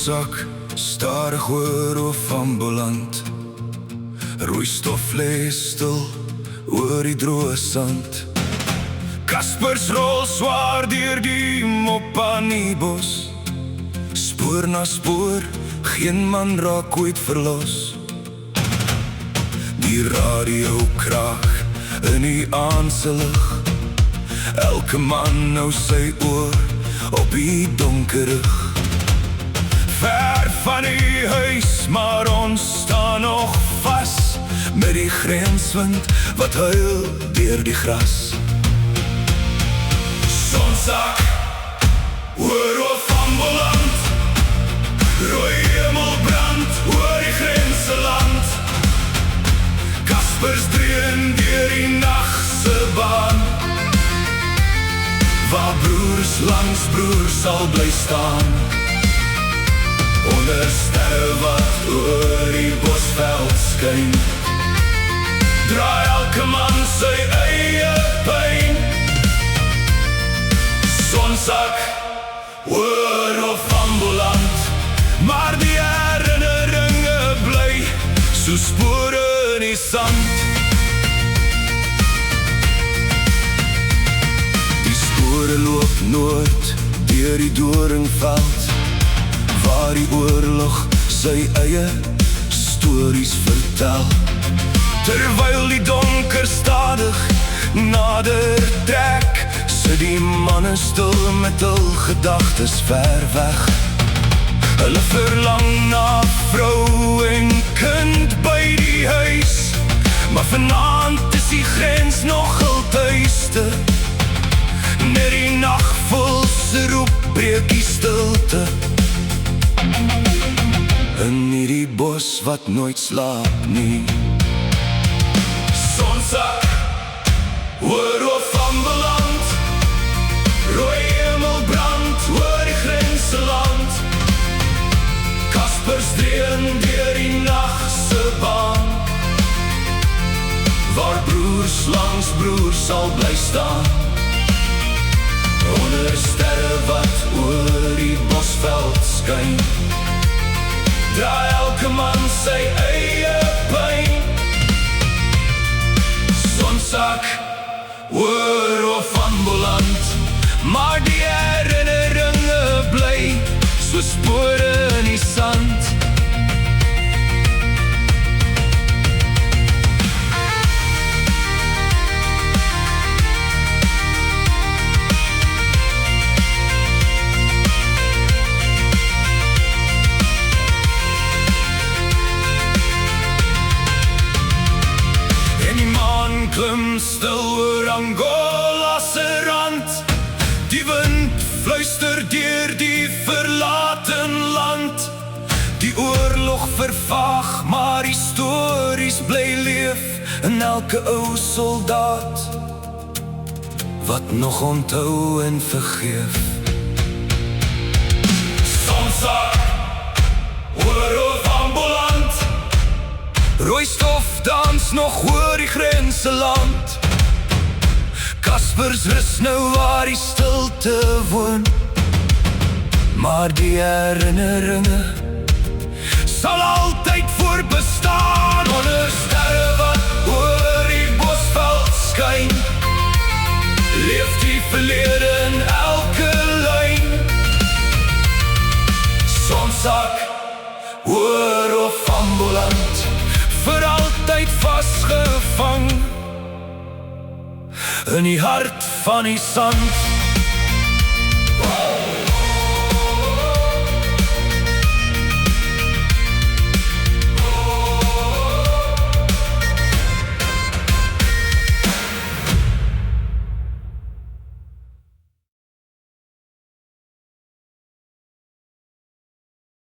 Sonsak stadig oor of ambulant. Roeistof lê stil oor die droë sand. Kaspers rol swaar deur die Mopanibos. Spoor na spoor, geen man raak ooit verlos. Die radio kraak in die aandse lig. Elke man nou sy oor op die donker rug. Ver van die huis, maar ons staan nog vas, met die grenswind wat huil deur die gras. Sonsak, oor of ambulant, rooi hemel brand oor die grense land. Kaspers dreun deur die nachtse baan, waar broers langs broers sal bly staan. Onder sterre wat oor die bosveld skyn, draai elke man sy eie pyn. Sonsak, oor of ambulant, maar die herinneringe bly so spore in die sand. Die spore loop noord deur die doringveld, waar die oorlog sy eie stories vertel. Terwyl die donker stadig nader trek, sit die manne stil met hul gedagtes ver weg. Hulle verlang na vrou en kind by die huis, maar vanaand is die grens nog hul tuiste. Net die nachtvoel se roep breek die stilte in hierdie bos wat nooit slaap nie. Sonsak, oor of ambulant, rooi hemel brand oor die grense land. Kaspers dreun deur die nachtse baan, waar broers langs broers sal bly staan. Onder sterre wat oor die bosveld skyn, draai elke man sy eie pyn. Sonsak, oor of ambulant, maar die herinneringe bly so spore in die sand. Klim stil oor Angola se rand, die wind fluister deur die verlaten land. Die oorlog vervaag, maar die stories bly leef in elke ou soldaat wat nog onthou en vergeef. Sonsak, oor of ambulant, roeistof dans nog oor die grense land. Kaspers rus nou waar die stilte woon, maar die herinneringe sal altyd voorbestaan. Onder sterre wat oor die bosveld skyn, leef die verlede in elke lyn. Sonsak, oor of ambulant, vir altyd vasgevang in die hart van die sand.